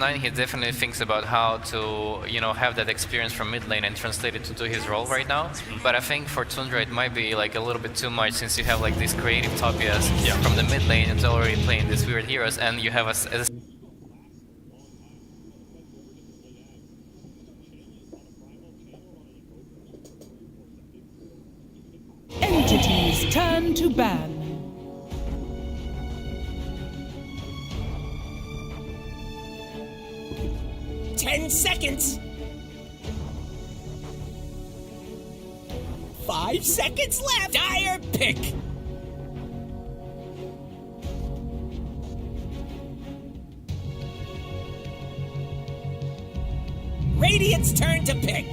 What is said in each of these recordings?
9, he definitely thinks about how to, you know, have that experience from mid lane and translate it to his role right now. But I think for Tundra it might be like a little bit too much, since you have like these creative Topias from the mid lane and already playing these weird heroes, and you have a Entities turn to ban. 10 seconds. 5 seconds left. Dire pick. Radiant's turn to pick.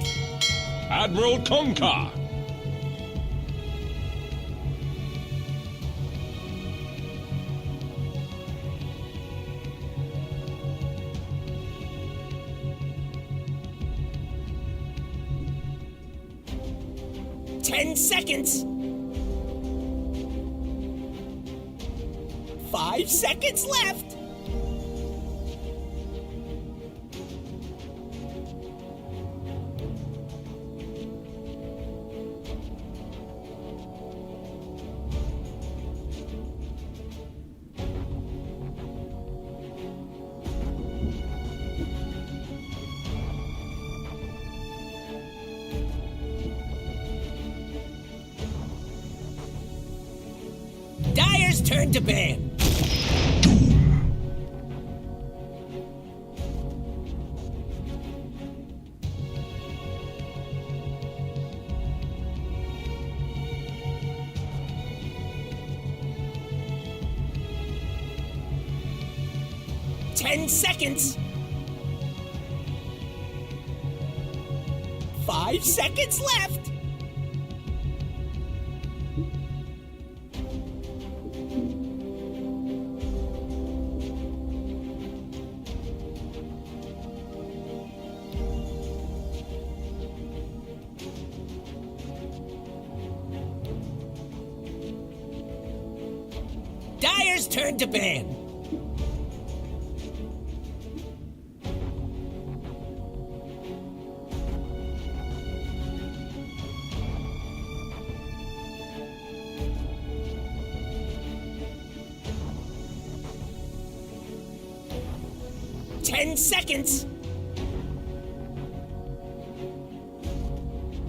Admiral Konka. Seconds. 5 seconds left. Dire's turn to ban. Ten seconds. 5 seconds left. Dire's turn to ban. Seconds.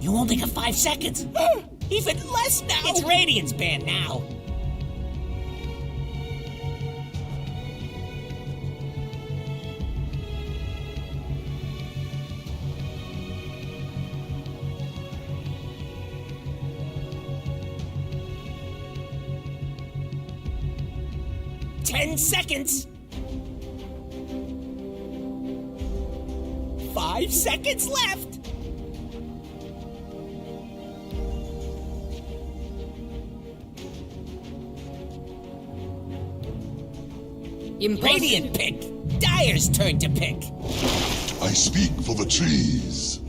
You only got 5 seconds. Even less now. It's Radiant's ban now. Seconds. 5 seconds left. Radiant pick. Dire's turn to pick. I speak for the trees.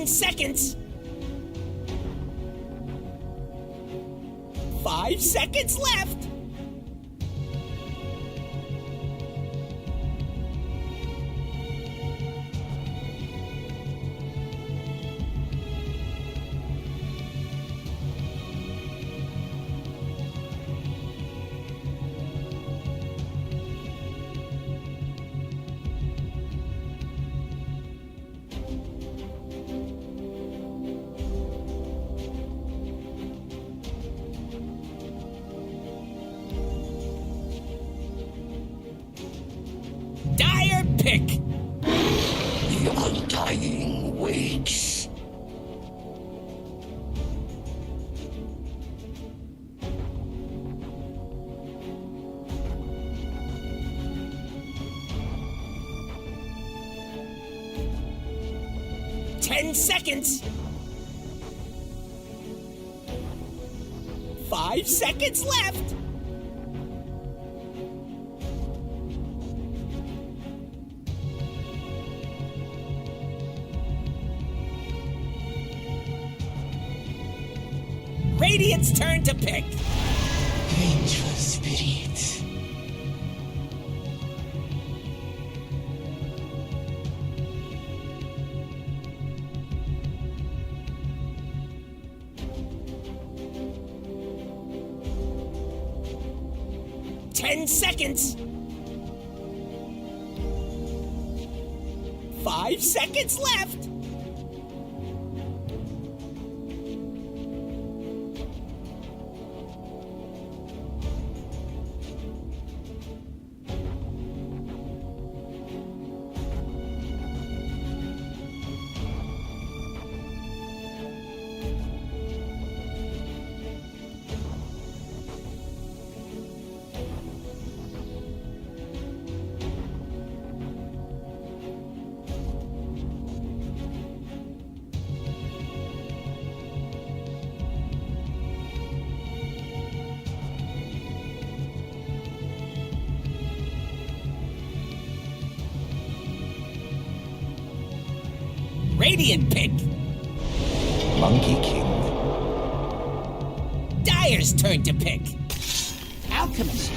Seconds. 5 seconds left. Pick. The undying waits. Seconds. 5 seconds left. Radiant's turn to pick. Vengeful spirit. Ten seconds. 5 seconds left. Radiant pick. Monkey King. Dire's turn to pick. Alchemist.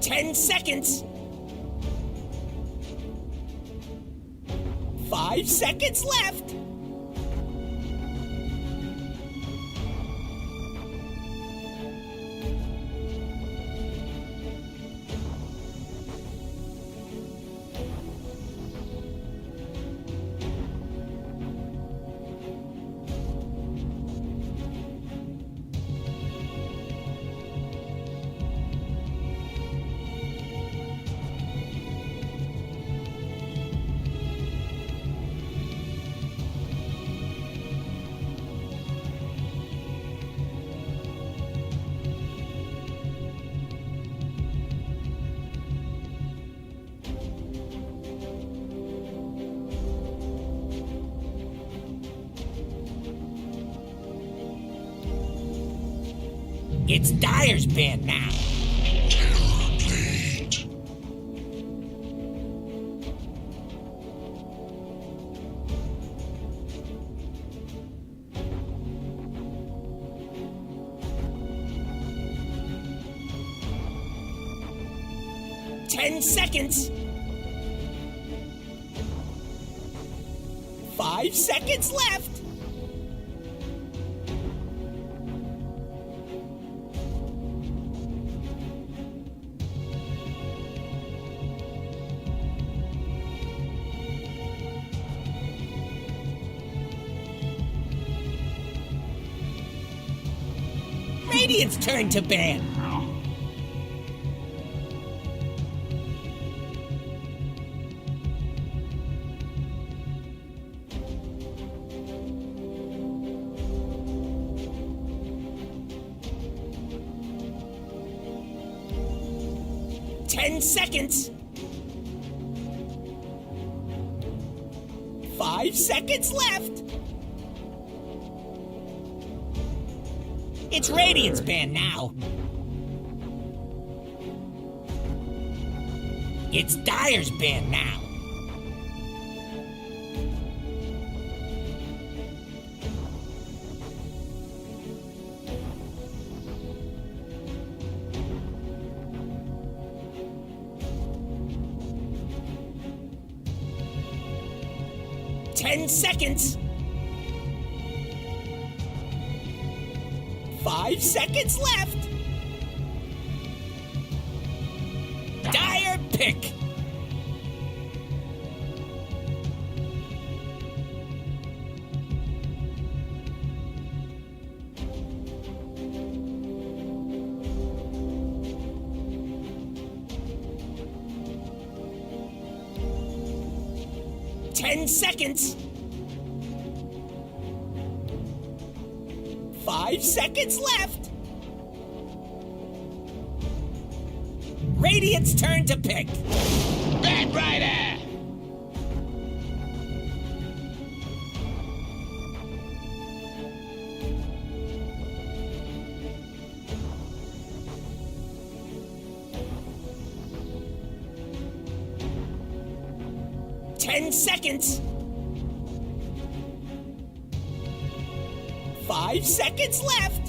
Ten seconds. 5 seconds left. It's Dire's band now. Terrorblade. 10 seconds. 5 seconds left. Radiant's turn to ban. Ten seconds. 5 seconds left. It's Radiant's band now. It's Dire's band now. Ten seconds. 5 seconds left. Dire pick. Ten seconds. 5 seconds left. Radiant's turn to pick. Bad Rider! 10 seconds. 5 seconds left.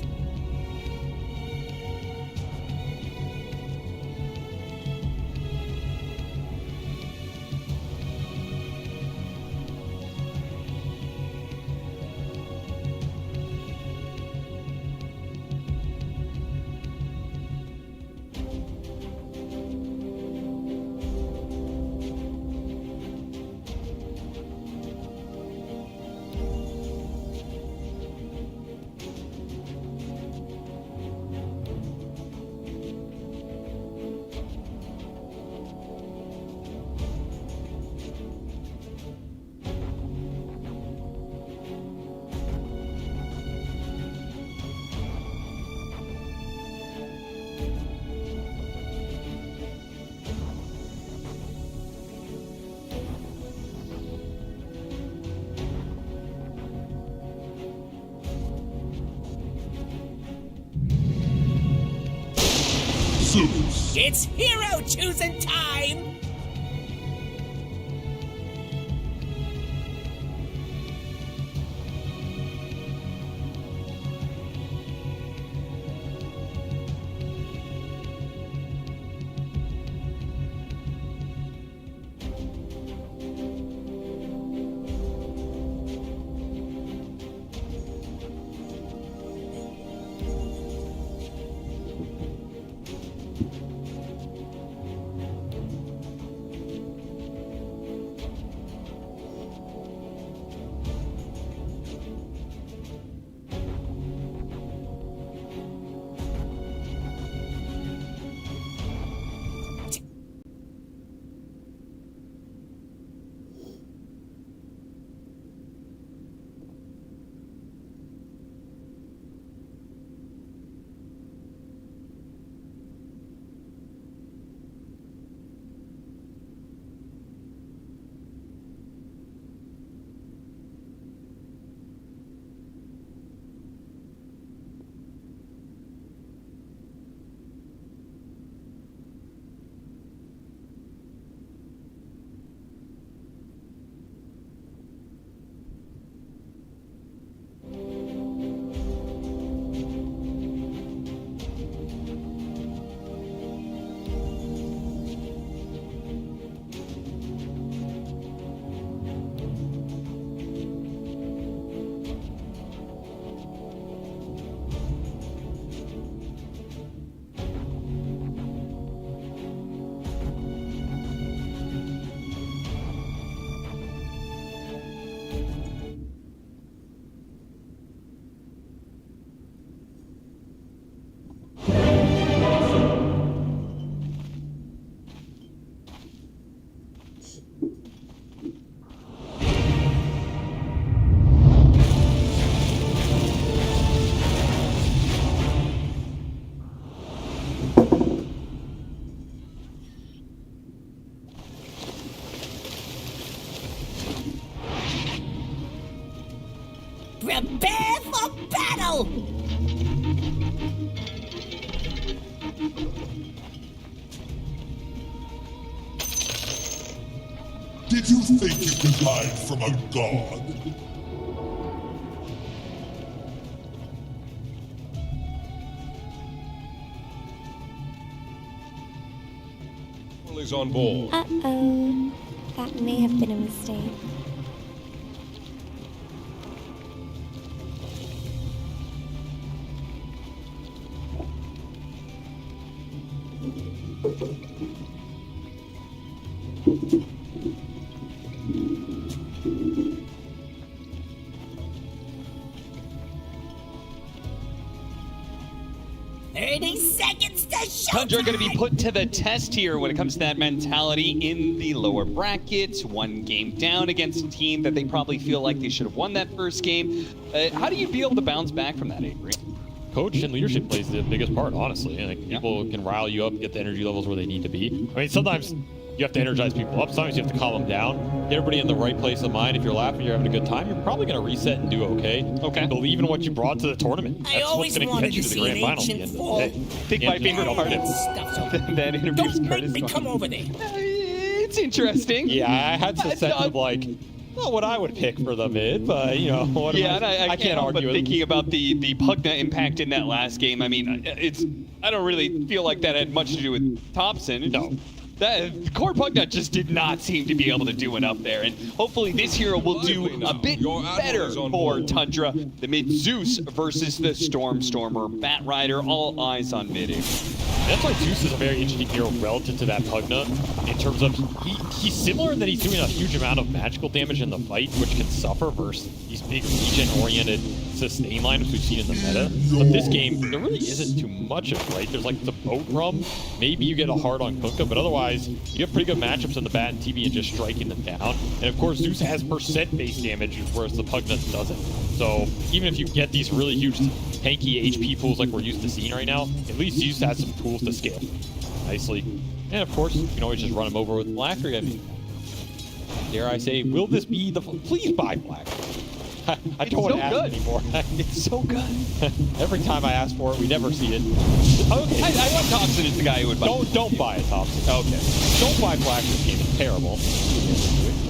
Zeus. It's hero choosing time. Prepare for battle! Did you think you could hide from a god? Is on board. Uh-oh. That may have been a mistake. Tundra going to be put to the test here when it comes to that mentality in the lower brackets. One game down against a team that they probably feel like they should have won that first game. How do you be able to bounce back from that, Avery? Coach and leadership plays the biggest part, honestly. Like, people can rile you up, get the energy levels where they need to be. I mean, sometimes you have to energize people up. Sometimes you have to calm them down. Get everybody in the right place of mind. If you're laughing, you're having a good time, you're probably going to reset and do okay. Okay. Believe in what you brought to the tournament. That's what's going to get you to the grand final at the end of the day. Think my favorite part of Stuff's over. that interview Don't make Curtis me come over there. It's interesting. Yeah, I had some sense of like, not what I would pick for the mid, but you know, what Yeah, am and I can't help but argue. thinking about the Pugna impact in that last game. I mean, I don't really feel like that had much to do with Thompson. No. That Core Pugna just did not seem to be able to do enough there, and hopefully this hero will do a bit better for Tundra. The mid Zeus versus the Stormer Bat Rider. All eyes on mid. That's why Zeus is a very interesting hero relative to that Pugna in terms of he's similar in that he's doing a huge amount of magical damage in the fight, which can suffer versus these big regen-oriented sustain lineups we've seen in the meta. But this game, there really isn't too much of it, right? There's like the boat rum. Maybe you get a hard on Kunkka, but otherwise you have pretty good matchups in the bat and TV and just striking them down. And of course, Zeus has percent-based damage, whereas the Pugna doesn't. So even if you get these really huge tanky HP pools like we're used to seeing right now, at least Zeus has some tools to scale nicely. And of course, you can always just run him over with Blackry. I mean, dare I say, will this be the... Please buy Blackry. I don't want to ask anymore. It's so good. Every time I ask for it, we never see it. Okay. I thought Thompson is the guy who would buy it. Don't buy it, Thompson. Okay. Don't buy Black. This game is terrible.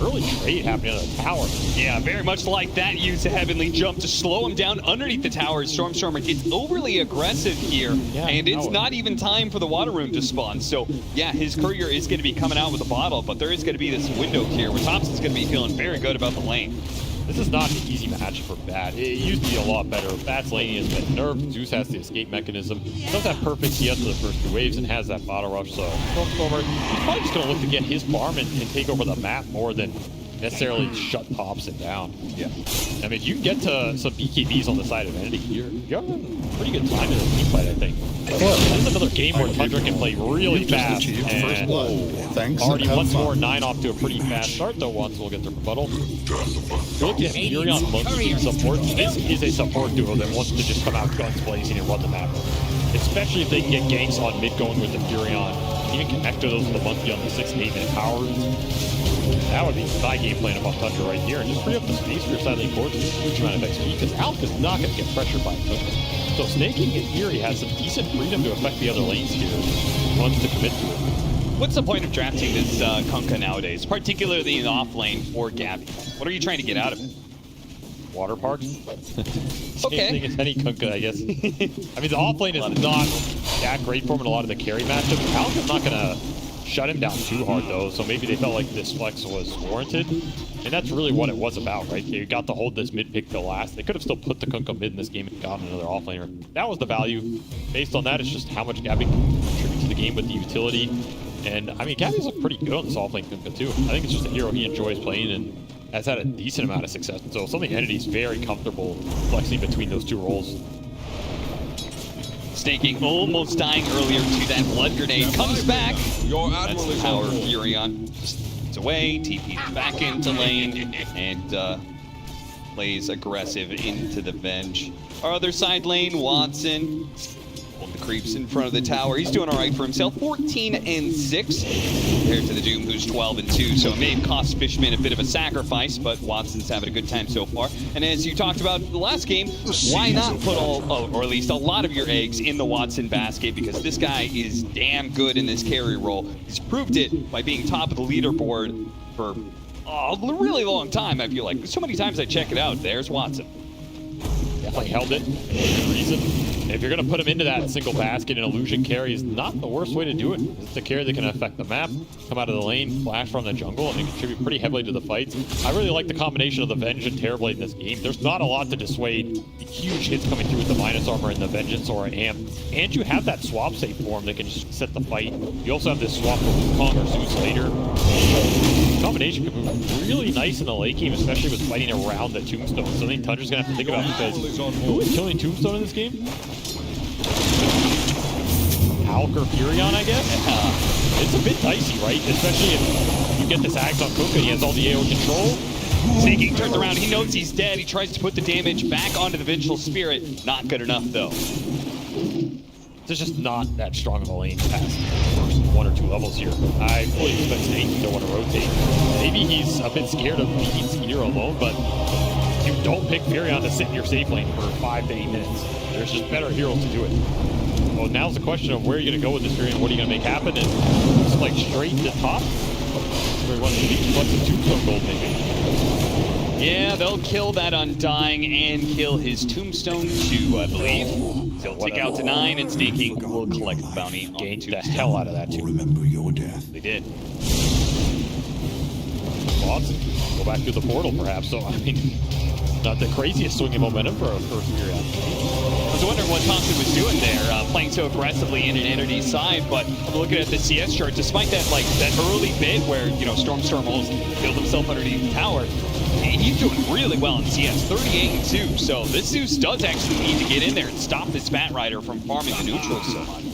Early trade happening on the tower. Yeah, very much like that use a heavenly jump to slow him down underneath the tower. Stormer gets overly aggressive here, and it's not even time for the water rune to spawn. So, yeah, his courier is going to be coming out with a bottle, but there is going to be this window here where Thompson's going to be feeling very good about the lane. This is not an easy match for Bat. It used to be a lot better. Bat's lane has been nerfed. Zeus has the escape mechanism. Does have perfect CS for the first 2 waves and has that bottle rush. So Stormer, he's probably just going to look to get his farm and take over the map more than necessarily shut Thompson down. Yeah. I mean, if you can get to some BKBs on the side of Entity, you're having a pretty good time in the team fight, I think. This is another game where Tundra can play really fast. And already once more, 9 off to a pretty fast start, though once we'll get their rebuttal. You're looking at Furion Monkey support. This is a support duo that wants to just come out guns blazing and run the map. Especially if they can get ganks on mid going with the Furion. Even connect to those with the Monkey on the 6 and 8 minute power. That would be my game plan about Tundra right here, and just free up the space for your side lane courts with a huge amount of XP, because Alf is not going to get pressured by Kunkka. So Snaking, in theory, has some decent freedom to affect the other lanes here, once to commit to it. What's the point of drafting this Kunkka nowadays, particularly in the off lane for Gabby? What are you trying to get out of it? Water parks? Same Okay. thing as any Kunkka, I guess. I mean, the off lane is not that great for him in a lot of the carry matchups. Alf is not going to shut him down too hard, though, so maybe they felt like this flex was warranted. And that's really what it was about, right? They got to hold this mid pick till last. They could have still put the Kunkka mid in this game and gotten another offlaner. That was the value. Based on that, it's just how much Gabby can contribute to the game with the utility. And, I mean, Gabby's looked pretty good on this offlane Kunkka, too. I think it's just a hero he enjoys playing and has had a decent amount of success. So something Entity's very comfortable flexing between those 2 roles. Snaking almost dying earlier to that blood grenade. Comes back. That's the power of Furion. It's away. TP's back into lane. And plays aggressive into the bench. Our other side lane, Watson. The creeps in front of the tower. He's doing all right for himself. 14-6 compared to the Doom, who's 12-2. So it may have cost Fishman a bit of a sacrifice, but Watson's having a good time so far. And as you talked about the last game, why not put or at least a lot of your eggs in the Watson basket? Because this guy is damn good in this carry role. He's proved it by being top of the leaderboard for a really long time, I feel like. So many times I check it out. There's Watson. Definitely held it for good reason. And if you're going to put him into that single basket, an illusion carry is not the worst way to do it. It's a carry that can affect the map, come out of the lane, flash from the jungle, and contribute pretty heavily to the fights. I really like the combination of the Venge and Terrorblade in this game. There's not a lot to dissuade the huge hits coming through with the minus armor and the Vengeance or an Amp. And you have that swap save form that can just set the fight. You also have this swap for Wukong or Zeus later. The combination could be really nice in the late game, especially with fighting around the Tombstone. Something Tundra's going to have to think about, because who is killing Tombstone in this game? Hulk or Furion, I guess? It's a bit dicey, right? Especially if you get this Axe on Kunkka, he has all the AO control. Snaking turns around, he knows he's dead. He tries to put the damage back onto the Vengeful Spirit. Not good enough, though. There's just not that strong of a lane past the first 1 or 2 levels here. I fully expect Snake to want to rotate. Maybe he's a bit scared of beating Skeeter alone, but you don't pick Furion to sit in your safe lane for 5 to 8 minutes. There's just better heroes to do it. Well, now's the question of where you're going to go with this Furion. What are you going to make happen? And just like straight to top. very well. Maybe plus the tombstone gold, maybe. Yeah, they'll kill that Undying and kill his tombstone too, I believe. They'll take out to 9, and Snaking will collect the bounty on Gained the tombstone. hell out of that too. Remember your death. They did. Watson, go back through the portal perhaps. So, I mean, not the craziest swing in momentum for a first year out. I was wondering what Thompson was doing there, playing so aggressively in an entity side, but I'm looking at the CS chart, despite that that early bit where, you know, Storm almost killed himself underneath the tower, he's doing really well in CS, 38-2, so this Zeus does actually need to get in there and stop this Bat Rider from farming the neutrals so much.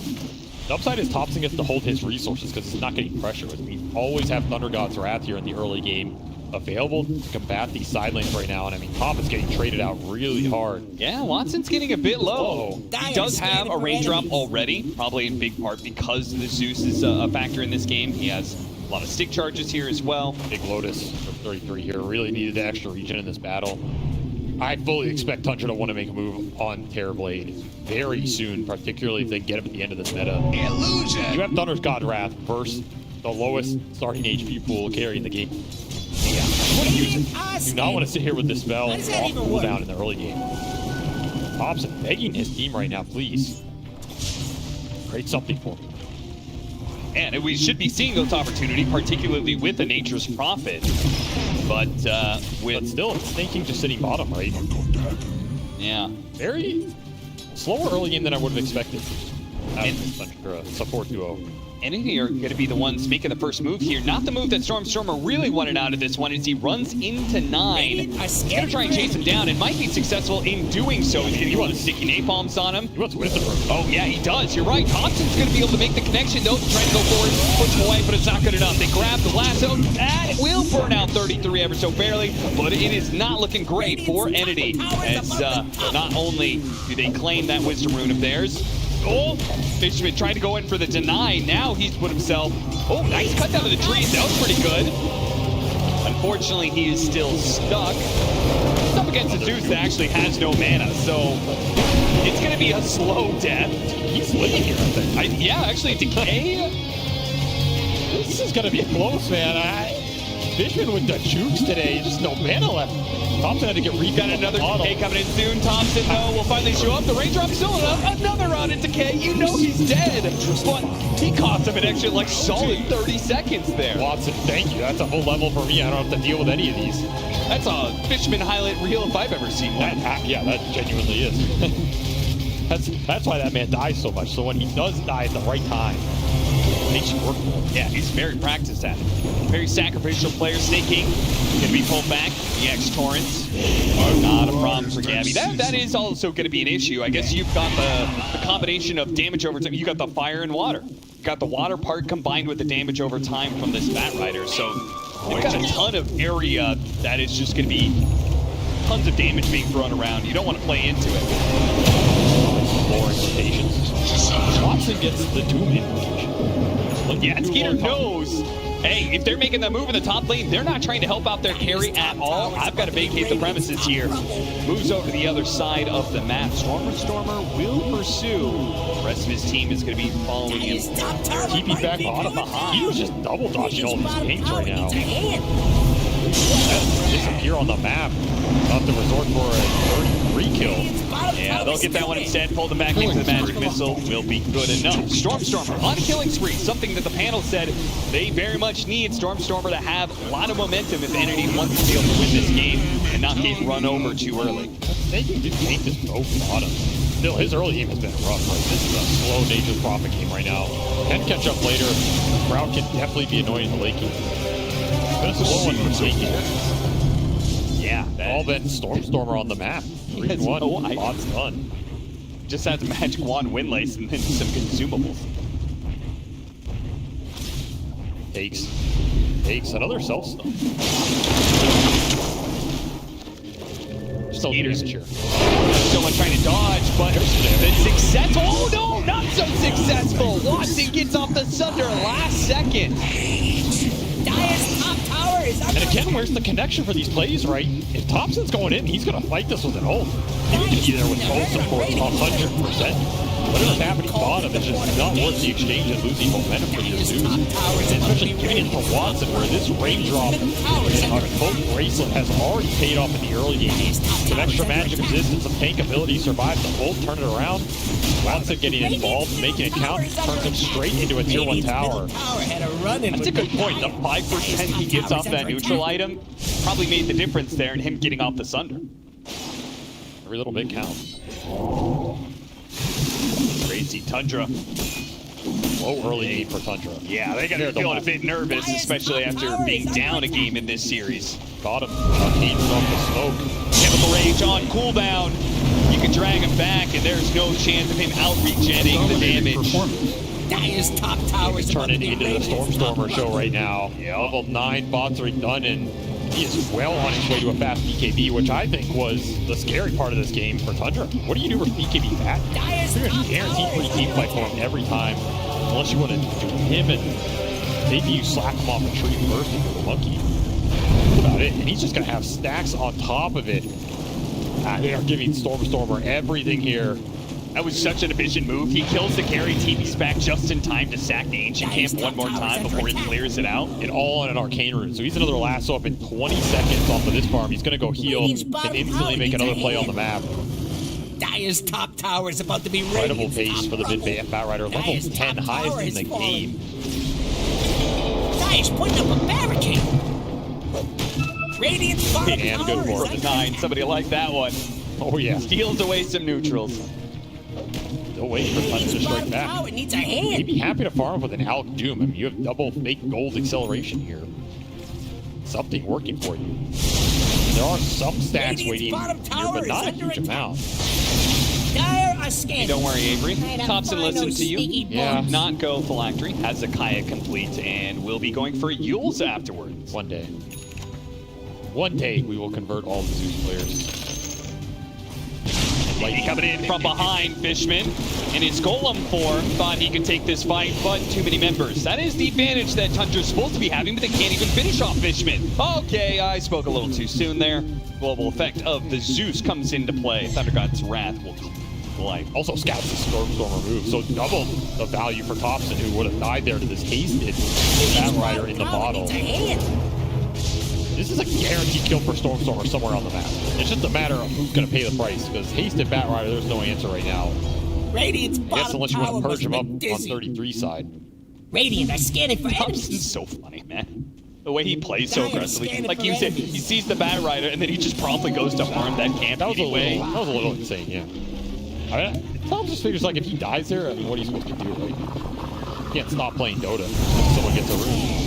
The upside is Thompson gets to hold his resources because he's not getting pressure. We always have Thunder God's Wrath here in the early game available to combat these side lanes right now, and I mean, Top is getting traded out really hard. Yeah, Watson's getting a bit low. Oh. He does have a raindrop already, probably in big part because the Zeus is a factor in this game. He has a lot of stick charges here as well. Big Lotus for 33 here. Really needed the extra regen in this battle. I fully expect Tundra to want to make a move on Terrorblade very soon, particularly if they get him at the end of this meta. Illusion! You have Thunder's God Wrath versus the lowest starting HP pool carry in the game. What are you Do not want to sit here with this spell How does that off even cooldown work? in the early game. Thompson begging his team right now, please. Create something for me. And we should be seeing those opportunities, particularly with the Nature's Prophet. But But still, it's thinking just sitting bottom, right? yeah. Very slower early game than I would have expected. Support duo. Entity are going to be the ones making the first move here. Not the move that Stormer really wanted out of this one, as he runs into 9. He's going to try and chase him down and might be successful in doing so. He's going to want sticky napalms on him. He wants Wisdom Root. Oh, yeah, he does. You're right. Thompson's going to be able to make the connection, though. Trying to go forward, puts him away, but it's not good enough. They grab the lasso, and it will burn out 33 ever so barely, but it is not looking great for Entity, as not only do they claim that Wisdom Rune of theirs. Oh, Fishman tried to go in for the deny. Now he's put himself. Oh, nice cut down to the trees. That was pretty good. Unfortunately, he is still stuck. He's up against a Zeus that actually has no mana, so it's going to be a slow death. He's living here, I think. Yeah, actually, Decay. This is going to be close, man. Fishman with the jukes today. Just no mana left. Thompson had to get Got another Decay coming in soon. Thompson, though, will finally show up. The raindrop's still enough. Another round in Decay. You know he's dead. But he cost him an extra, like, solid 30 seconds there. Watson, thank you. That's a whole level for me. I don't have to deal with any of these. That's a Fishman highlight reel if I've ever seen one. Yeah, that genuinely is. That's why that man dies so much. So when he does die at the right time, it makes you work for him. Yeah, he's very practiced at it. Very sacrificial player. Snaking going to be pulled back. The X Torrents are not a problem for Gabby. That is also going to be an issue. I guess you've got the combination of damage over time. You got the fire and water. You got the water part combined with the damage over time from this Bat Rider. So you've got a ton of area that is just going to be tons of damage being thrown around. You don't want to play into it. Boring rotations. Watson gets the Doom invocation. Yeah, Skeeter knows. Hey, if they're making that move in the top lane, they're not trying to help out their carry at all. I've got to vacate the premises here. Moves over to the other side of the map. Stormer will pursue. The rest of his team is going to be following him. TP back bottom behind. He was just double dodging all these games right now. Disappear on the map. About to resort for a 33 kill. Yeah, they'll get that one instead. Pull them back into the magic missile. Will be good enough. Stormer on a killing spree. Something that the panel said they very much need Stormer to have a lot of momentum if Entity wants to be able to win this game and not get run over too early. Snaking did take this broke bottom. Still, his early game has been rough. Right? This is a slow Nature's Prophet game right now. Can catch up later. Crowd can definitely be annoying in the late game. That's a slow one for Snaking. Yeah, All been Stormer on the map. 3-1. no idea. Bot's done. Just has a magic wand win lace and then some consumables. Takes another self stun. Still Skeeters. damage here. Someone trying to dodge, but the success. Oh no, not so successful. Watson gets off the Sunder last second. Dire's top tower is under And again, where's the connection for these plays, right? If Thompson's going in, he's going to fight this with an ult. He can be there with ult support 100%. whatever's happening bottom is just not worth the exchange and losing momentum for your Zeus. And especially giving it to Watson, where this raindrop on both bracelet has already paid off in the early game. With extra magic resistance and tank ability, survives the ult, turn it around. Watson getting involved, making it count, turns him straight into a tier 1 tower. That's a good point. The 5% he gets off that neutral item probably made the difference there in him getting off the Sunder. Every little bit counts. Crazy Tundra. Low early game for Tundra. Yeah, they got to be feeling a bit nervous, especially after being down a game in this series. Got him. He's off the smoke. Chemical Rage on cooldown. You can drag him back, and there's no chance of him out-regenning the damage. Dire's top towers Turning into the Stormer show right now. Yeah, level 9 bots are done, and he is well on his way to a fast BKB, which I think was the scary part of this game for Tundra. What do you do for BKB fat? You're going to guarantee free team fight for him every time, unless you want to do him and maybe you slack him off a tree first if you're the monkey. That's about it, and he's just going to have stacks on top of it. They are giving Stormer everything here. That was such an efficient move. He kills the carry, TP's back just in time to sack the Ancient Camp one more time before he clears it out. And all on an Arcane Rune. So he's another lasso up in 20 seconds off of this farm. He's going to go heal and instantly make another play on the map. Dire's top tower is about to be incredible pace for the mid Batrider. Level 10, highest in the game. Dire's putting up a barricade. Radiant's bottom And tower good is work. under 9, somebody like that one. Oh yeah. Steals away some neutrals. Still waiting for Tundra to strike back. tower needs a hand. He'd be happy to farm with an Alk Doom. I mean, you have double fake gold acceleration here. Something working for you. There are some stacks Radiant's waiting bottom here, tower but is not a under huge attack. amount. Dire are scanning. Don't worry, Avery. Thompson, Final listen to you. sneaky Yeah. bugs. Not go Phylactery. Has Zakaya complete, and we'll be going for Yules afterwards. One day. One day we will convert all the Zeus players. Lightning coming in from behind, Fishman. In his Golem form, thought he could take this fight, but too many members. That is the advantage that Tundra's supposed to be having, but they can't even finish off Fishman. Okay, I spoke a little too soon there. Global effect of the Zeus comes into play. Thunder God's Wrath will life. Also scouts the Stormer move, so double the value for Thompson, who would have died there to this hasted Batrider in the bottle. This is a guaranteed kill for Stormer somewhere on the map. It's just a matter of who's going to pay the price, because hasted Batrider, there's no answer right now. Radiant's I guess bottom unless you want tower to must purge him have up been on dizzy. 33 side. Radiant are scanning for Thompson's enemies. so funny, man. The way he plays so aggressively. scanning Like for you said, enemies. he sees the Batrider, and then he just promptly goes to harm that camp That was anyway. that was a little insane, yeah. I mean, Tom just figures like if he dies there, I mean, what are you supposed to do, right? You can't stop playing Dota if someone gets a room.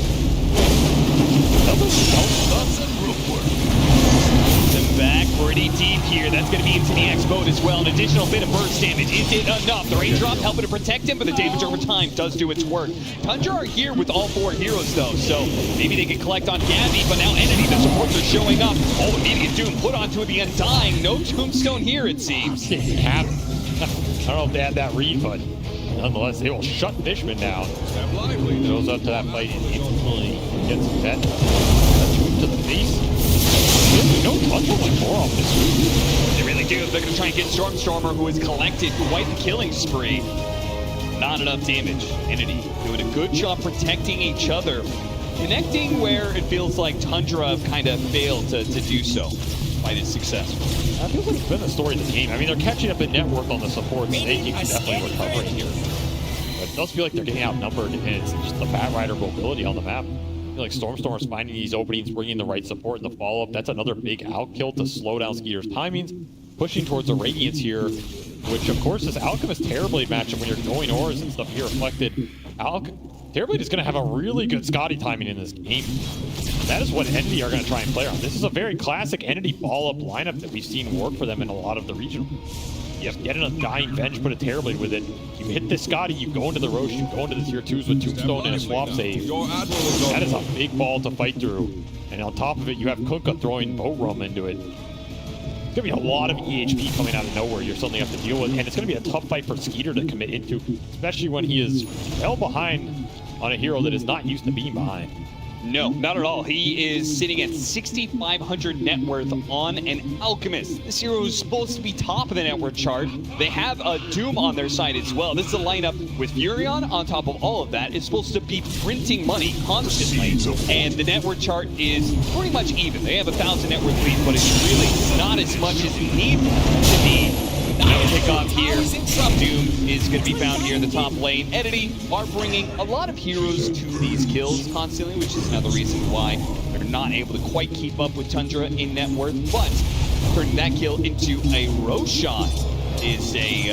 Some backwardy deep here. That's going to be into the X-Boat as well. An additional bit of burst damage. Is it enough? The raindrop helping to protect him, but the damage over time does do its work. Tundra are here with all 4 heroes, though, so maybe they can collect on Gabby, but now Entity, the supports are showing up. Oh, immediate doom put onto the Undying. No tombstone here, it seems. I don't know if they had that read, but nonetheless, they will shut Fishman down. Goes up to that fight and instantly gets that swoop to the face. No Tundra like more off this swoop. They really do. They're going to try and get Stormer, who has collected quite the killing spree. Not enough damage. Entity doing a good job protecting each other. Connecting where it feels like Tundra kind of failed to do so. Despite his success. I feel like it's been the story of the game. I mean, they're catching up in network on the support, Snaking definitely recovering here. But it does feel like they're getting outnumbered, and it's just the Batrider mobility on the map. I feel like Storm's finding these openings, bringing the right support in the follow-up. That's another big outkill to slow down Skeeter's timings. Pushing towards the Radiance here, which of course is Alchemist Terrorblade matchup when you're going ores and stuff here reflected. Terrorblade is going to have a really good Scotty timing in this game. That is what Entity are going to try and play on. This is a very classic Entity ball-up lineup that we've seen work for them in a lot of the regional. You get in a Dying Venge, put a Terrorblade with it. You hit this Scotty, you go into the Roche, you go into the tier 2s with Tombstone and a swap save. That is a big ball to fight through. And on top of it, you have Kunkka throwing Boat Rum into it. It's going to be a lot of EHP coming out of nowhere you suddenly have to deal with, and it's going to be a tough fight for Skeeter to commit into, especially when he is well behind on a hero that is not used to being behind. No, not at all. He is sitting at 6,500 net worth on an Alchemist. This hero is supposed to be top of the net worth chart. They have a Doom on their side as well. This is a lineup with Furion on top of all of that. It's supposed to be printing money constantly. And the net worth chart is pretty much even. They have 1,000 net worth lead, but it's really not as much as it needs to be. Now pick off here. Doom is going to be found here in the top lane. Entity are bringing a lot of heroes to these kills constantly, which is another reason why they're not able to quite keep up with Tundra in net worth. But turning that kill into a Roshan is a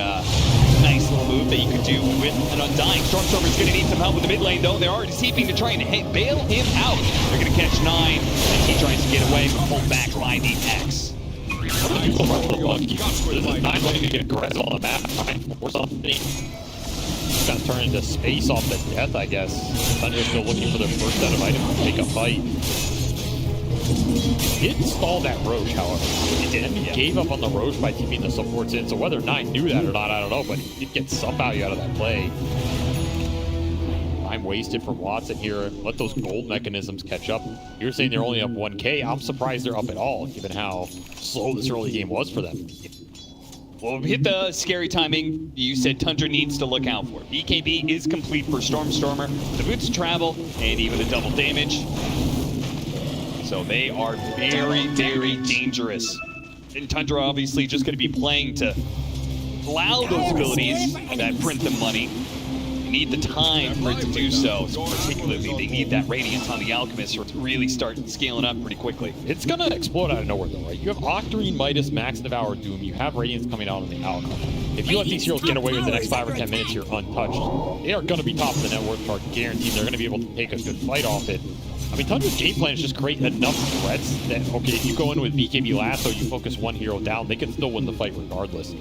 nice little move that you could do with an Undying. Stormstormer's going to need some help with the mid lane, though. They're already TPing to try and bail him out. They're going to catch 9, and he tries to get away, but pulled back by the X. There's a 9 lane to get aggressive on the map or something. It's gonna turn into space off the death, I guess. Thunder's still looking for their first set of items to take a fight. It stalled that Roche, however. It did. He gave up on the Roche by keeping the supports in, so whether 9 knew that or not, I don't know, but he did get some value out of that play. Time wasted from Watson here. Let those gold mechanisms catch up. You're saying they're only up 1K. I'm surprised they're up at all, given how slow this early game was for them. Well, we hit the scary timing you said Tundra needs to look out for. BKB is complete for Stormstormer. The boots travel, and even the double damage. So they are very, very dangerous. And Tundra obviously just going to be playing to allow those abilities that print them money. They need the time for it to do so. Particularly, they need that Radiance on the Alchemist to really start scaling up pretty quickly. It's going to explode out of nowhere, though, right? You have Octarine, Midas, Max Devour, Doom. You have Radiance coming out on the Alchemist. If you let these heroes get away with the next 5 or 10 minutes, you're untouched. They are going to be top of the net worth chart, guaranteed. They're going to be able to take a good fight off it. I mean, Tundra's game plan is just create enough threats that, okay, if you go in with BKB Lasso, you focus one hero down, they can still win the fight regardless.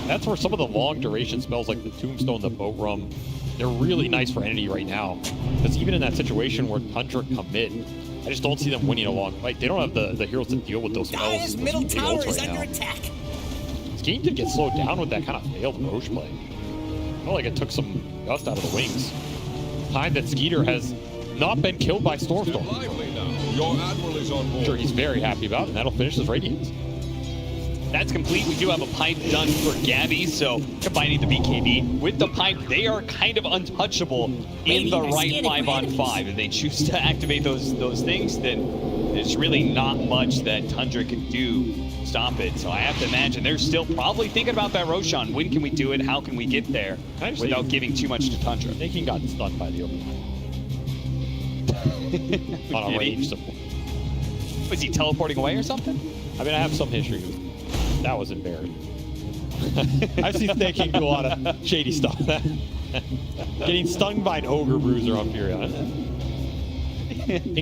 That's where some of the long duration spells like the Tombstone, the Boat Rum, they're really nice for Entity right now. Because even in that situation where Tundra commit, I just don't see them winning a long fight. They don't have the heroes to deal with those spells. His middle tower is under attack. This game did get slowed down with that kind of failed Roche play. I felt like it took some dust out of the wings. Time that Skeeter has not been killed by Stormstorm. Your admiral is on board. Sure, he's very happy about it, and that'll finish his Radiance. That's complete. We do have a pipe done for Gabby, so combining the BKB with the pipe, they are kind of untouchable in the right 5-on-5. If they choose to activate those things, then there's really not much that Tundra can do to stop it. So I have to imagine they're still probably thinking about that Roshan. When can we do it? How can we get there without giving too much to Tundra? I think he got stunned by the open on a range support. Was he teleporting away or something? I mean, I have some history with that was embarrassing. I've seen Snake King do a lot of shady stuff. Getting stung by an Ogre Bruiser on Furion.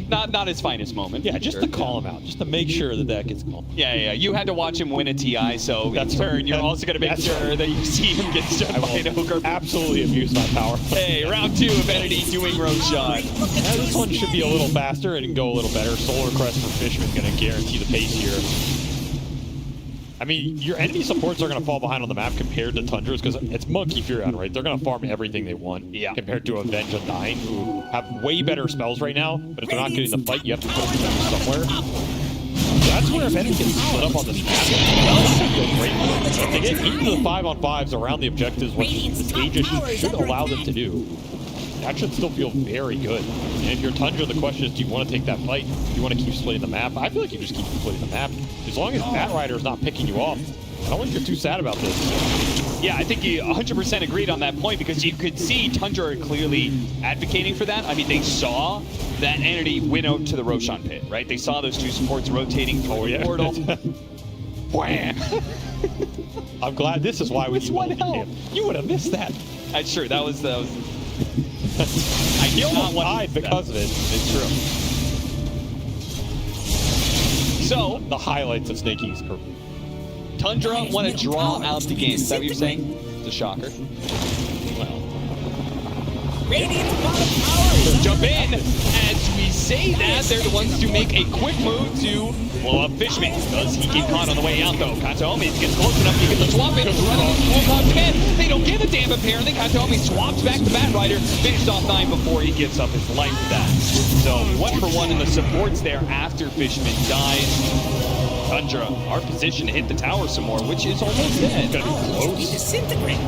Not his finest moment. Yeah, just to call him out, just to make sure that gets called. Yeah. You had to watch him win a TI, so that's in turn, you're also going to make sure that you see him get stung by an Ogre. Absolutely abuse my power. Hey, round 2 of Entity doing Roshan. Now this one should be a little faster and go a little better. Solar Crest for Fishman going to guarantee the pace here. I mean, your enemy supports are going to fall behind on the map compared to Tundra's because it's Monkey Furion, right? They're going to farm everything they want compared to Avenge Undying, who have way better spells right now. But if they're not getting the fight, you have to put them somewhere. So that's where if enemy gets split up on this map, it's great. If they get into the 5-on-5s around the objectives, which the stages should allow them to do, that should still feel very good. And if you're Tundra, the question is, do you want to take that fight? Do you want to keep splitting the map? I feel like you just keep splitting the map. As long as Batrider is not picking you off, I don't think you're too sad about this. Yeah, I think you 100% agreed on that point because you could see Tundra clearly advocating for that. I mean, they saw that Entity went out to the Roshan pit, right? They saw those 2 supports rotating through the portal. Wham! I'm glad this is why we need him. You would have missed that. That's true. That was I almost died because of it. It's true. So the highlights of Snake King's career. Tundra want to draw out the game. Is that what you're saying? It's a shocker. Well, Radiant's bottom tower is under Jump attack. in. As we say that, they're the ones to make a quick move to blow up Fishman. Does he get caught on the way out, though? Kataomi gets close enough to get the swap in. Wukong can. They don't give a damn, apparently. Kataomi swaps back to Bat Rider. Finished off 9 before he gives up his life for that. So 1 for 1 in the supports there after Fishman dies. Tundra, our position to hit the tower some more, which is almost dead. Gonna be He close. disintegrated.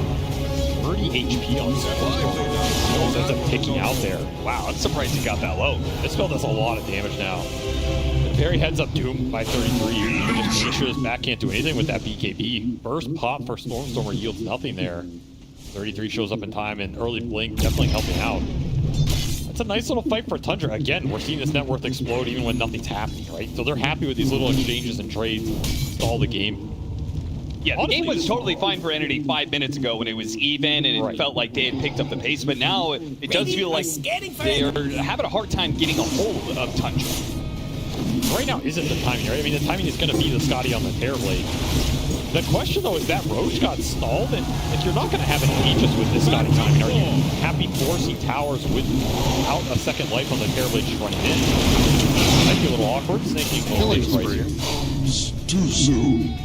30 HP on Survival. Ends up picking out there. Wow, I'm surprised he got that low. This spell does a lot of damage now. Very heads up Doom by 33. Just make sure this back can't do anything with that BKB. First pop for Stormstormer yields nothing there. 33 shows up in time, and early blink definitely helping out. It's a nice little fight for Tundra. Again, we're seeing this net worth explode even when nothing's happening, right? So they're happy with these little exchanges and trades. Stall the game. Yeah, the game was totally fine for Entity 5 minutes ago when it was even and it felt like they had picked up the pace, but now it does feel like they are having a hard time getting a hold of Tundra. Right now isn't the timing, right? I mean, the timing is going to be the Scotty on the Terrorblade. The question, though, is that Roche got stalled, and if you're not going to have an Aegis with this Scotty timing, are you happy forcing towers without a second life on the Terrorblade just running in? Might be a little awkward. Snaking Killing right spree. here. Too soon.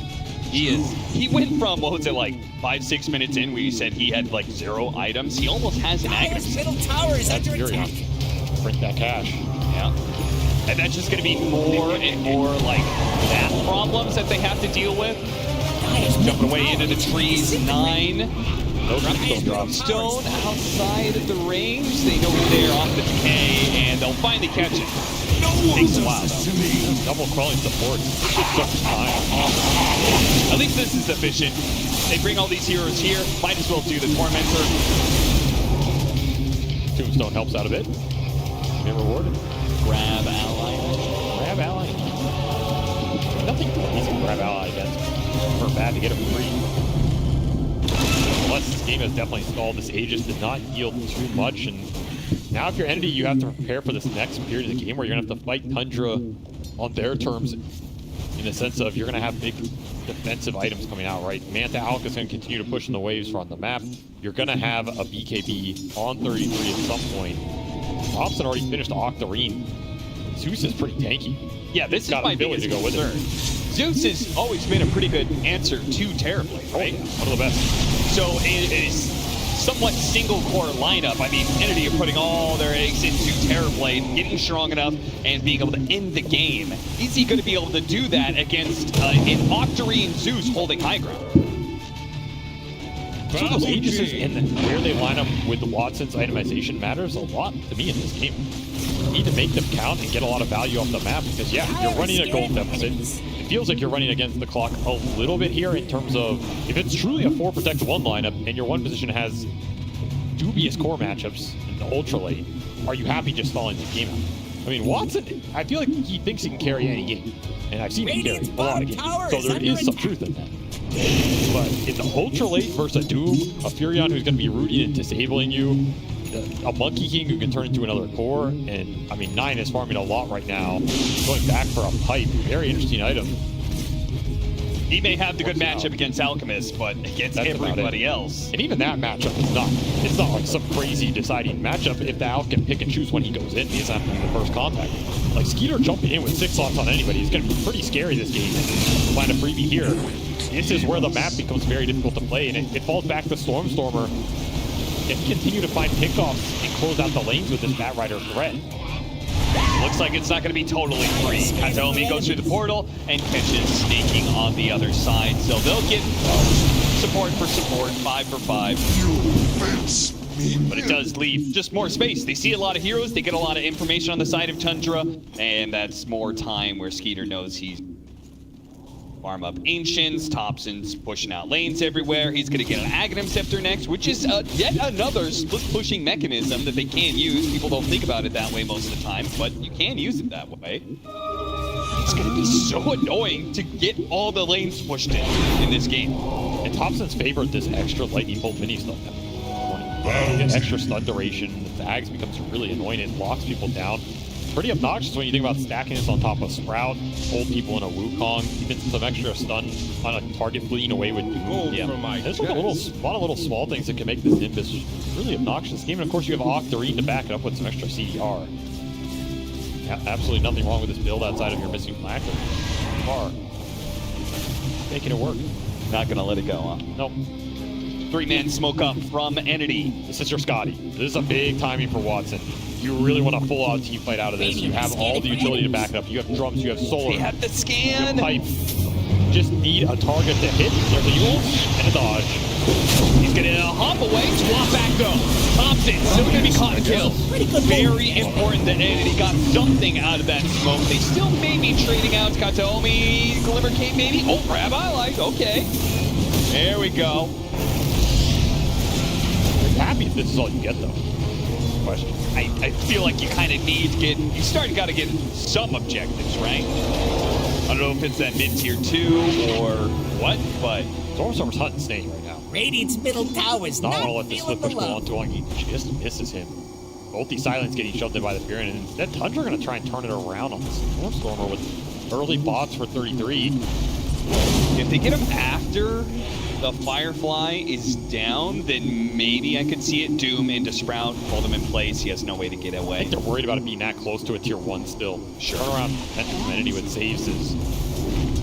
He went from, what was it, like 5-6 minutes in where you said he had like 0 items. He almost has an Dire's Aghanim. middle tower is That's under attack. Furion. Print that cash. Yeah. And that's just going to be more and more like math problems that they have to deal with. Dire's Jumping middle away tower into the is trees. disintegrating. 9. No Grindstone drops. Stone outside of the range. They know they're off the decay, and they'll finally catch it. Takes a while, though. Double crawling support. Such time. At least this is efficient. They bring all these heroes here. Might as well do the Tormentor. Tombstone helps out a bit. Be rewarded. Grab ally. Grab ally. Nothing easy to grab ally against. For bad to get him free. Unless this game has definitely stalled. This Aegis did not yield too much, and now if you're Entity, you have to prepare for this next period of the game where you're going to have to fight Tundra on their terms, in the sense of you're going to have big defensive items coming out, right? Manta Alka is going to continue to push in the waves on the map. You're going to have a BKB on 33 at some point. Thompson already finished Octarine. Zeus is pretty tanky. Yeah, this is Got my ability biggest to go with concern. it. Zeus has always been a pretty good answer to Terrorblade, right? One of the best. So it is somewhat single core lineup. I mean, Entity are putting all their eggs into Terrorblade, getting strong enough, and being able to end the game. Is he going to be able to do that against an Octarine Zeus holding high ground? So those Aegises and where they line up with the Watson's itemization matters a lot to me in this game. You need to make them count and get a lot of value off the map because, yeah, you're running a gold deficit. It feels like you're running against the clock a little bit here in terms of if it's truly a 4 protect 1 lineup and your one position has dubious core matchups in the ultra late, are you happy just stalling the game out? I mean, Watson, I feel like he thinks he can carry any game, and I've seen him carry a lot of games, so there is some truth in that. But in the ultra late versus a Doom, a Furion who's going to be rooting and disabling you, a Monkey King who can turn into another core, and I mean, 9 is farming a lot right now. Going back for a pipe, very interesting item. He may have the good matchup against Alchemist, but against That's about everybody it. else. And even that matchup is not, it's not like some crazy deciding matchup if the Alch can pick and choose when he goes in. He doesn't have to be the first contact. Like Skeeter jumping in with 6 slots on anybody is going to be pretty scary this game. Find a freebie here. This is where the map becomes very difficult to play, and it falls back to Stormstormer. Can he continue to find pickoffs and close out the lanes with this Bat Rider threat? Looks like it's not going to be totally free. Kataomi goes through the portal and catches Snaking on the other side. So they'll get support for support, 5 for 5. But it does leave just more space. They see a lot of heroes, they get a lot of information on the side of Tundra, and that's more time where Skeeter knows he's farm up Ancients. Thompson's pushing out lanes everywhere. He's going to get an Aghanim Scepter next, which is yet another split-pushing mechanism that they can use. People don't think about it that way most of the time, but you can use it that way. It's going to be so annoying to get all the lanes pushed in this game. And Thompson's favored this extra lightning bolt mini stuff. Get extra stun duration. The Ags becomes really annoying. It locks people down. pretty obnoxious when you think about stacking this on top of Sprout, hold people in a Wukong, even some extra stun on a target fleeing away with Doom. Yeah. There's like a lot of little small things that can make this Nimbus really obnoxious game. And of course you have Octarine to back it up with some extra CDR. Absolutely nothing wrong with this build outside of your missing flanker. Far. Making it work. Not gonna let it go, huh? Nope. 3-man smoke up from Entity. This is your Scotty. This is a big timing for Watson. You really want a full-out team fight out of this. You have all the utility to back it up. You have drums, you have solar. We have the You scan. have pipe. Just need a target to hit. There's a ult and a dodge. He's gonna hop away, swap back though. Thompson still gonna be caught and killed. Very important that Entity got something out of that smoke. They still may be trading out Kataomi, Glimmer King maybe. Oh, grab I like. Okay. There we go. You're happy if this is all you get though. Question. I feel like you kind of need to get, you got to get some objectives, right? I don't know if it's that mid-tier 2 or what, but Stormstormer's hunting Snake right now. Radiant's middle tower's Not not want to let this feeling split the push go on love. too long. He just misses him. Both these Silence getting shoved in by the Fury, and instead Tundra going to try and turn it around on this Stormstormer with early bots for 33. if they get him after the Firefly is down, then maybe I could see it. Doom into Sprout, hold him in place. He has no way to get I away. think they're worried about it being that close to a tier 1 still. Sure. Turnaround potential from Entity with saves is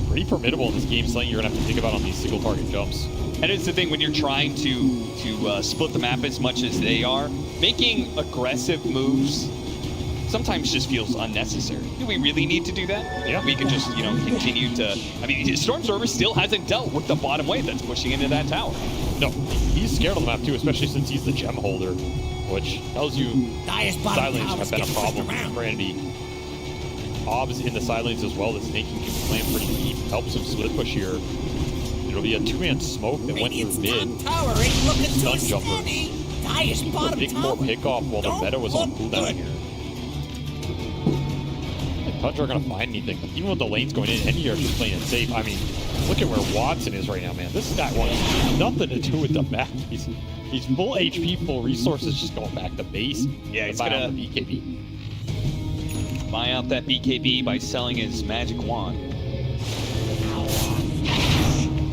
pretty formidable in this game. Something you're going to have to think about on these single target jumps. And it's the thing when you're trying to split the map as much as they are, making aggressive moves sometimes just feels unnecessary. Do we really need to do that? Yeah. We can just, continue to... I mean, Stormstormer still hasn't dealt with the bottom wave that's pushing into that tower. No, he's scared of the map too, especially since he's the gem holder, which tells you Dire's bottom Silence tower's have been a getting pushed problem around. for Entity. Ob's in the Silence as well. The Snake can plant pretty deep, helps him split push here. It'll be a 2-man smoke that went Radiant's through mid. top tower ain't looking Stun too jumper. steady. Dire's A bottom big tower. more pickoff while the Don't meta was on look cooldown good. here. Tundra are going to find anything. Even with the lanes going in, Entity are just playing it safe. I mean, look at where Watson is right now, man. This guy wants nothing to do with the map. He's full HP, full resources, just going back to base. Yeah, he's Buy gonna- out the BKB. Buy out that BKB by selling his magic wand.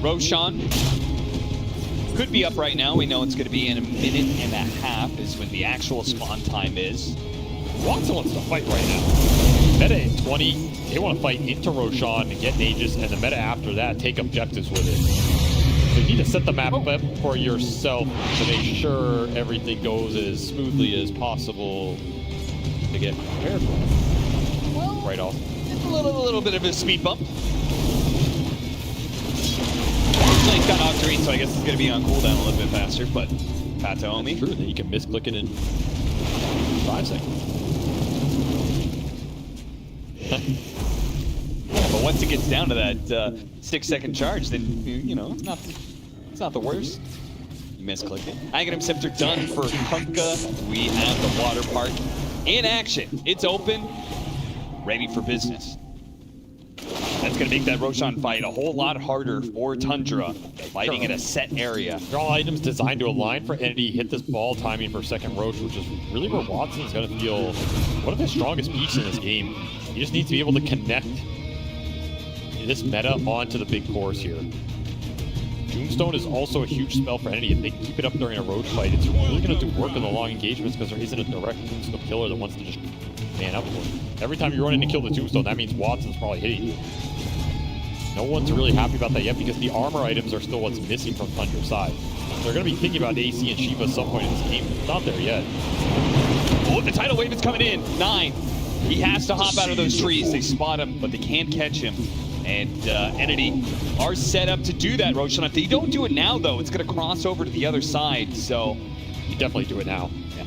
Roshan could be up right now. We know it's going to be in a minute and a half is when the actual spawn time is. Watson wants to fight right now. Meta in 20, they want to fight into Roshan and get Aegis, and the meta after that take objectives with it. So you need to set the map up for yourself to make sure everything goes as smoothly as possible to get prepared for it. Right off. A little bit of a speed bump. Lane's got Octarine, so I guess it's going to be on cooldown a little bit faster, but Kataomi. True, then you can misclick it in 5 seconds. But once it gets down to that 6-second charge, then it's not the worst. You misclick it. Aghanim Scepter done for Kunkka. We have the water park in action. It's open, ready for business. That's gonna make that Roshan fight a whole lot harder for Tundra, fighting in a set area. Draw items designed to align for Entity, hit this ball timing for second Roche, which is really where Watson is going to feel one of his strongest peaks in this game. He just needs to be able to connect this meta onto the big cores here. Tombstone is also a huge spell for Entity. If they keep it up during a Roche fight, it's really going to do work in the long engagements because there isn't a direct Tombstone killer that wants to just man up for it. Every time you run in to kill the Tombstone, that means Watson's probably hitting you. No one's really happy about that yet because the armor items are still what's missing from Tundra's side. They're going to be thinking about AC and Shiva at some point in this game, but it's not there yet. Oh, the tidal wave is coming in. 9. He has to hop out of those trees. They spot him, but they can't catch him. And Entity are set up to do that, Roshan. If they don't do it now, though, it's going to cross over to the other side. So You definitely do it now. yeah.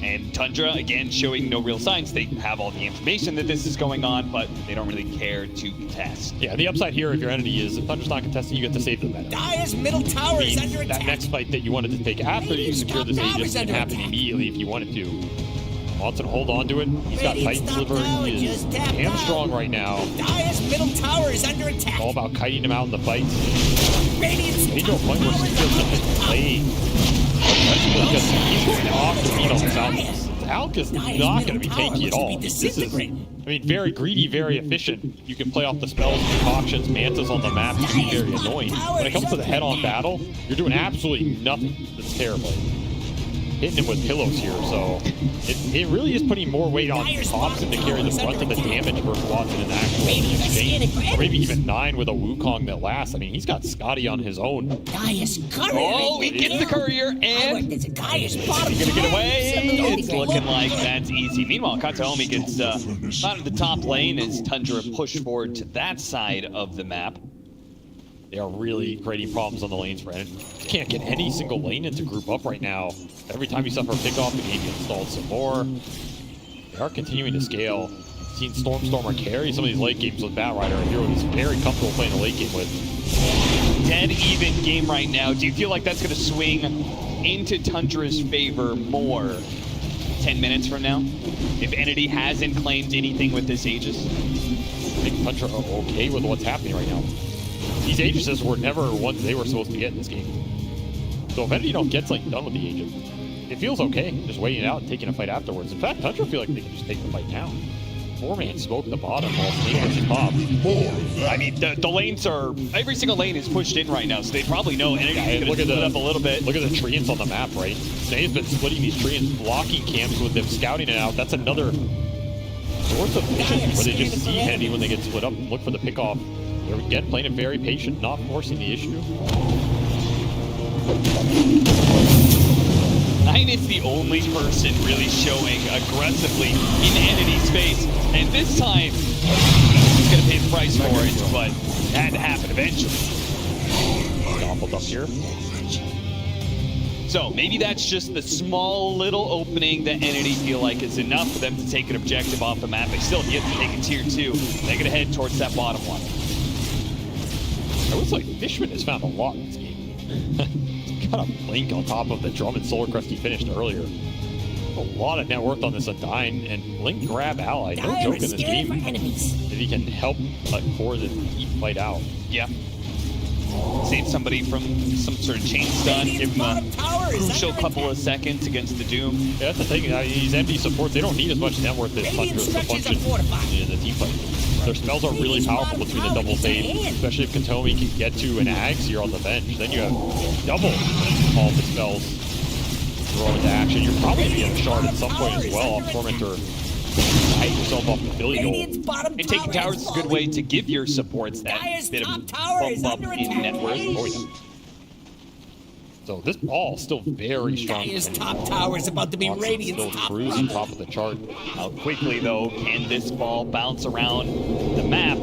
And Tundra, again, showing no real signs. They have all the information that this is going on, but they don't really care to contest. Yeah, the upside here if your Entity is if Tundra's not contesting, you get to save the meta. Dire's middle tower is under That attack. next fight that you wanted to take after you Radiant's secure top this tower Aegis is can under happen attack. immediately if you wanted to. Watson hold on to it. He's got Radiant's Titan top Sliver. tower He is just tapped damn out. strong right now. Dire's middle tower is under attack. All about kiting him out in the fights. Radiant's Into a top point where tower is Steel's under just attack. playing. Because he's going off the beat on the South. Alk is not Dire's going to be middle tower tanky at looks to be all. This is, disintegrating. I mean, very greedy, very efficient. You can play off the spells, concoctions, mantas on the map. You can be very annoying. When it comes to the head-on battle, you're doing absolutely nothing. That's terrible. Hitting him with pillows here, so it really is putting more weight on Thompson to carry the brunt of the damage versus Watson in the actual exchange. Or maybe even 9 with a Wukong that lasts. I mean, he's got Scotty on his own. Gaius Courier. Oh, he gets the courier, and There's a Gaius bottom he's gonna get tower. away. It's looking like that's easy. Meanwhile, Kataomi gets out of the top lane as Tundra pushed forward to that side of the map. They are really creating problems on the lanes, Brandon. You can't get any single lane into group up right now. Every time you suffer a pickoff, the game gets stalled some more. They are continuing to scale. Seen Stormstormer carry some of these late games with Batrider, a hero he's very comfortable playing the late game with. Dead even game right now. Do you feel like that's going to swing into Tundra's favor more 10 minutes from now? If Entity hasn't claimed anything with this Aegis? I think Tundra are okay with what's happening right now. These Aegises were never ones they were supposed to get in this game. So if Entity don't get something done with the Aegis, it feels okay just waiting it out and taking a fight afterwards. In fact, Tundra feel like they can just take the fight now. 4-man smoke the bottom while Snake was the top. I mean, the lanes are... Every single lane is pushed in right now, so they probably know Entity's going to split up a little bit. Look at the treants on the map, right? Snake's been splitting these treants, blocking camps with them, scouting it out. That's another source of vision where they just see Entity when they get split up and look for the pickoff. They're again playing it very patient, not forcing the issue. Nine is the only person really showing aggressively in Entity's face, and this time he's going to pay the price for it, but it had to happen eventually. Gobbled up here. So maybe that's just the small little opening that Entity feel like is enough for them to take an objective off the map. They still get to take a tier 2. They're going to head towards that bottom one. It looks like Fishman has found a lot in this game. Got a blink on top of the drum and Solar Crest he finished earlier. A lot of net worth on this Undyne, and Blink grab ally. No joke in this game. If he can help core the deep fight out. Yeah. Save somebody from some sort of chain stun, give him a crucial couple of seconds against the Doom. Yeah, that's the thing. These MD supports, they don't need as much net worth as Tundra to function in the team fight. Their spells are really powerful between the double fade, especially if Kataomi can get to an Ags here on the bench. Then you have double all the spells throw into action. You're probably going to get a shard at some point as well off Tormentor. Hide yourself off the Billy goal. And taking towers is a good way to give your supports that bit of bump up in net worth. Oh, yeah. So this ball still very strong. His top tower is about to be Radiant's still top cruising top of the chart. How quickly, though, can this ball bounce around the map?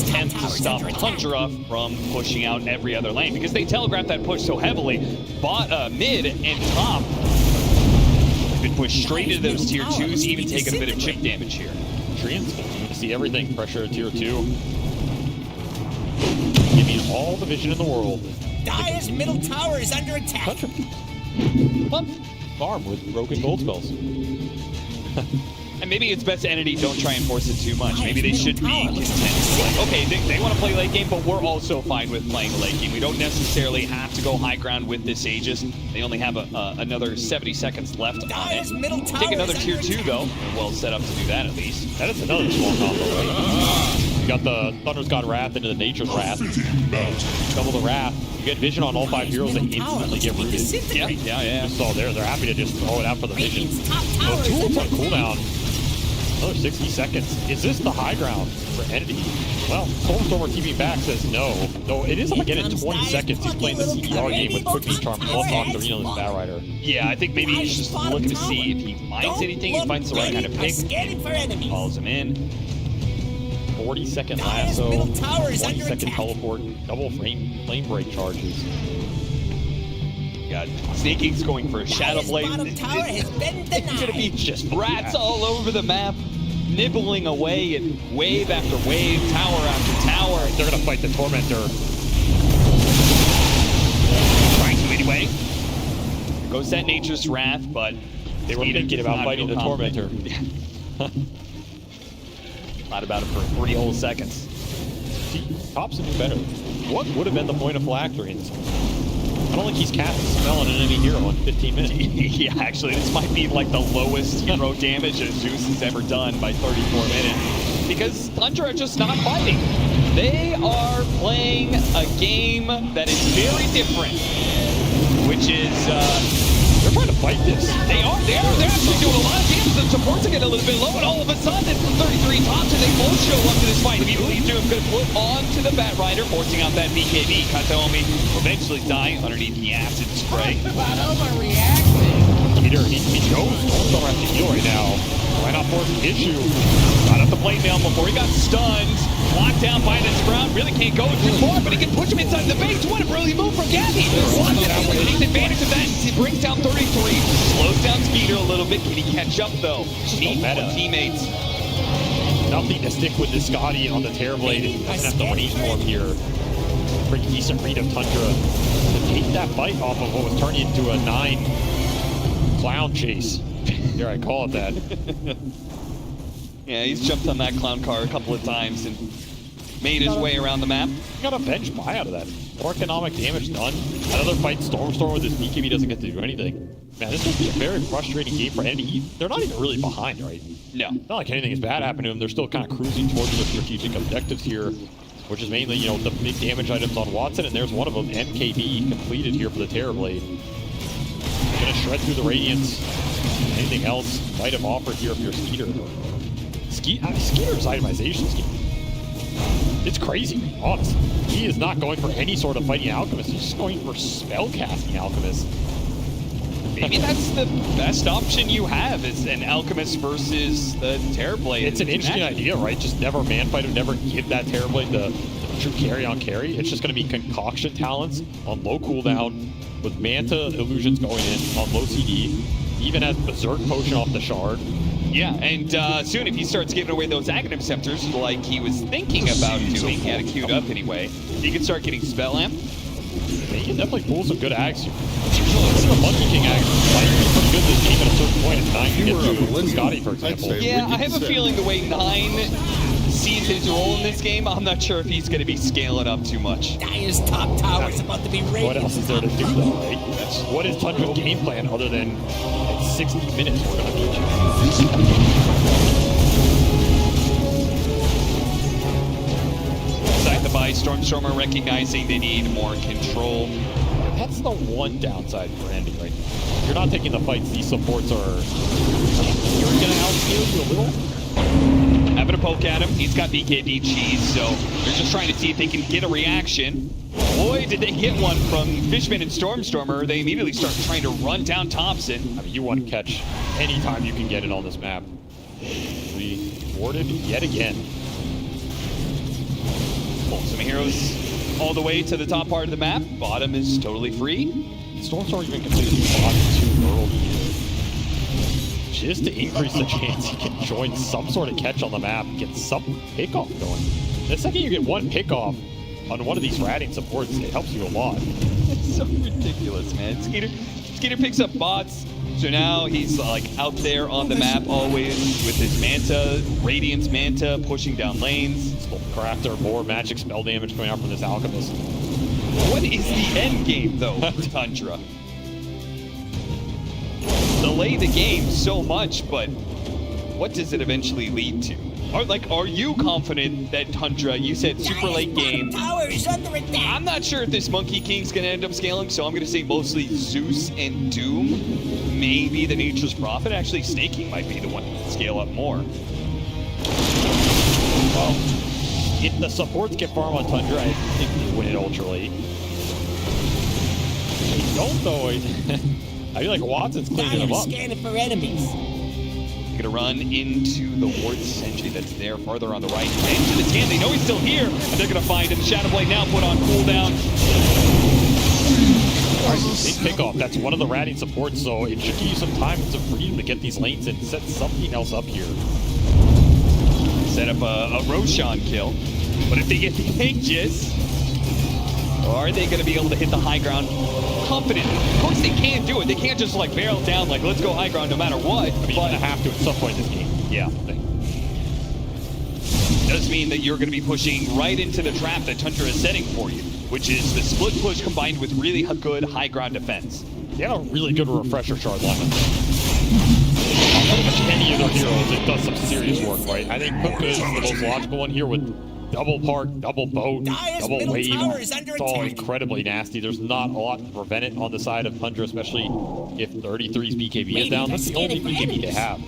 Tends to stop Tundra from pushing out every other lane because they telegraphed that push so heavily. Mid and top have been pushed straight into those tier 2s, even taking a bit of chip damage here. Treants can see everything. Pressure at tier 2. Giving all the vision in the world. Dire's middle tower is under attack. Farm with broken gold spells. And maybe it's best Entity don't try and force it too much. Maybe they should be content. Like, okay, they want to play late game, but we're also fine with playing late game. We don't necessarily have to go high ground with this Aegis. They only have another 70 seconds left on it. Take another tier 2, though. They're well set up to do that, at least. That is another small combo, right? You got the Thunder's God Wrath into the Nature's Wrath. Double the Wrath. You get vision on all 5 heroes, they instantly get rooted. Yeah. Just saw there, they're happy to just throw it out for the vision. So tools on cooldown. Another 60 seconds. Is this the high ground for Entity? Well, Stormstormer TV back says no. Though it is up again in 20 seconds. He's playing the CDR game with Quick Beat Charm plus Octarina and Batrider. Yeah, I think maybe he's just looking to see if he finds anything. He finds the right kind of pick. Follows him in. 40-second lasso, 20-second teleport, double flame break charges. Got Snaking's going for a Shadow Blade. It's gonna be just rats all over the map, nibbling away at wave after wave, tower after tower. They're gonna fight the Tormentor. Trying to anyway. Goes that Nature's Wrath, but they were thinking about fighting the Tormentor. Thought about it for 3 whole seconds. See, Thompson knew better. What would have been the point of phylactery in this game? I don't think he's cast a spell on an enemy hero in 15 minutes. Yeah, actually, this might be like the lowest hero damage that Zeus has ever done by 34 minutes. Because Tundra are just not fighting. They are playing a game that is very different. Which is, They're trying to fight this. They're actually doing a lot of damage. The supports are getting a little bit low, and all of a sudden, from 33 tops, and they both show up to this fight. If you believe Doom's going to put onto the Bat Rider, forcing out that BKB. Kataomi will eventually die underneath the acid spray. Peter, he knows Stormstorm has to heal right now. Why not force the issue? Got up the plate mail before he got stunned. Locked down by the Sprout. Really can't go too far, but he can push him inside the base. What a brilliant move from Gabby. Takes advantage of that. He brings down 33. Slows down Skeeter a little bit. Can he catch up, though? Meet teammates. Nothing to stick with the Scotty on the Terrorblade. He doesn't have to range for him here. Pretty decent read of Tundra to take that fight off of what was turning into a 9 clown chase. Dare I call it that? Yeah, he's jumped on that clown car a couple of times and made his way around the map. You got a bench buy out of that. More economic damage done. Another fight Stormstorm with his BKB doesn't get to do anything. Man, this would be a very frustrating game for Enemy. They're not even really behind, right? No. Not like anything is bad happened to them. They're still kind of cruising towards the strategic objectives here, which is mainly, you know, the big damage items on Watson, and there's one of them, MKB, completed here for the Terrorblade. Gonna shred through the Radiance. Anything else might have offered here if you're Skeeter. Skeeter's itemization scheme. It's crazy, honestly. He is not going for any sort of fighting Alchemist. He's just going for spellcasting Alchemist. Maybe that's the best option you have is an Alchemist versus the Terrorblade. It's an interesting idea, right? Just never man-fight him, never give that Terrorblade the true carry on carry. It's just going to be concoction talents on low cooldown with Manta illusions going in on low CD. Even has Berserk Potion off the Shard. Yeah, and soon if he starts giving away those Aghanim Scepters like he was thinking about doing, he had it queued up anyway, he could start getting Spell Amp. He can definitely pull some good ags here. The Monkey King ag might be pretty good this game at a certain point. It's 9 to get to Scotty, for example. Yeah, I have a feeling the way 9 sees his role in this game, I'm not sure if he's going to be scaling up too much. Dire's top tower is about to be raided. What else is there to do, though, right? What is Tundra's game plan other than in 60 minutes we're going to beat you? Inside the buy, Stormstormer recognizing they need more control. That's the one downside for Andy right now. You're not taking the fights. These supports are... You're going to outscale you a little. Having a poke at him. He's got BKB cheese, so they're just trying to see if they can get a reaction. Boy, did they get one from Fishman and Stormstormer. They immediately start trying to run down Thompson. I mean, you want to catch anytime you can get it on this map. Rewarded yet again. Pull some heroes all the way to the top part of the map. Bottom is totally free. Stormstorm even completed the bottom 2 early here. Just to increase the chance he can join some sort of catch on the map, get some pickoff going. The second you get one pickoff on one of these ratting supports, it helps you a lot. It's so ridiculous, man. Skeeter picks up bots, so now he's like out there on the map always with his Manta, Radiance Manta, pushing down lanes. Crafter, more magic spell damage coming out from this Alchemist. What is the end game, though, for Tundra? Delay the game so much, but what does it eventually lead to? Are you confident that Tundra, you said super late game. Tower is under attack. I'm not sure if this Monkey King's gonna end up scaling, so I'm gonna say mostly Zeus and Doom. Maybe the Nature's Prophet. Actually, Snaking might be the one to scale up more. Well, if the supports get farm on Tundra, I think they win it ultra late. They don't, though. I feel like Watson's cleaning them Dire up. scanning for enemies. Gonna run into the Ward Sentry that's there farther on the right. Into the 10. They know he's still here, and they're gonna find him. Shadowblade now put on cooldown. Big pickoff. That's one of the ratting supports, so it should give you some time and some freedom to get these lanes and set something else up here. Set up a Roshan kill. But if they get the Aegis, are they gonna be able to hit the high ground confidently? Of course they can do it. They can't just like barrel down like, let's go high ground no matter what. I mean, you're gonna have to at some point in this game. Yeah. does mean that you're going to be pushing right into the trap that Tundra is setting for you, which is the split push combined with really good high ground defense. They have a really good refresher shard lineup. Pretty much any of their heroes, it does some serious work, right? I think Puka is the most logical one here with double park, double boat, Dire's double middle wave. tower is under It's all attack. incredibly nasty. There's not a lot to prevent it on the side of Tundra, especially if 33's BKB is down. That's the only BKB they have.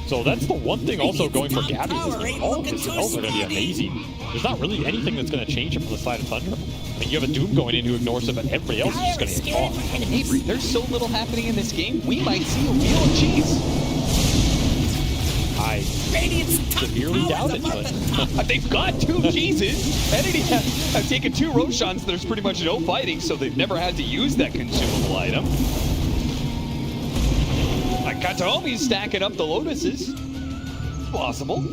So that's the one thing also going for Gabby. Is all of his spells are going to be amazing. There's not really anything that's going to change it from the side of Tundra. I mean, you have a Doom going in who ignores it, but everybody else is just going to get caught. And Avery, there's so little happening in this game, we might see a wheel of cheese. I severely doubt it, but They've got 2 cheeses. Entity have taken 2 Roshans. There's pretty much no fighting, so they've never had to use that consumable item. Kataomi's stacking up the Lotuses. Possible.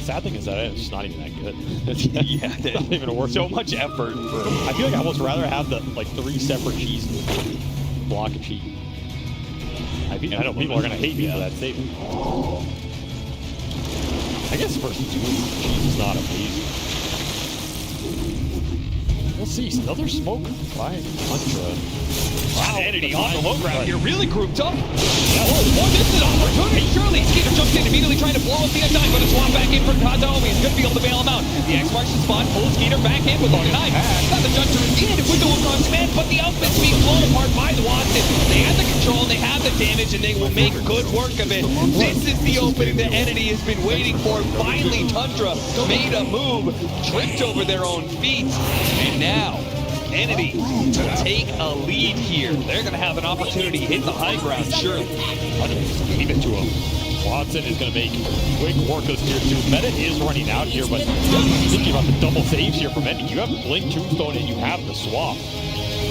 sad thing is that it's just not even that good. Yeah, It's not even worth so much effort. I feel like I almost rather have the like 3 separate cheeses block a cheat. I know people are gonna hate me for that statement. I guess versus 2 cheese is not amazing. We'll see. Another smoke by Tundra. Wow, Entity on the low ground here, really grouped up. Oh, this is an opportunity, surely. Skeeter jumps in, immediately trying to blow up the Undying, but it's swap back in for Kataomi. He's going to be able to bail him out. The X marks the spot, pulls Skeeter back in with a knife. Got the Junker in with the Wukong command, but the outfit's being blown apart by the Watson. They have the control, they have the damage, and they will make good work of it. This is the opening that Entity has been waiting for. Finally, Tundra made a move, tripped over their own feet, and now Entity to take a lead here. They're going to have an opportunity to hit the high ground, surely. Leave it to him. Watson is going to make quick work of this tier 2. Meta is running out here, but thinking about the double saves here from Entity. You have Blink Tombstone and you have the swap.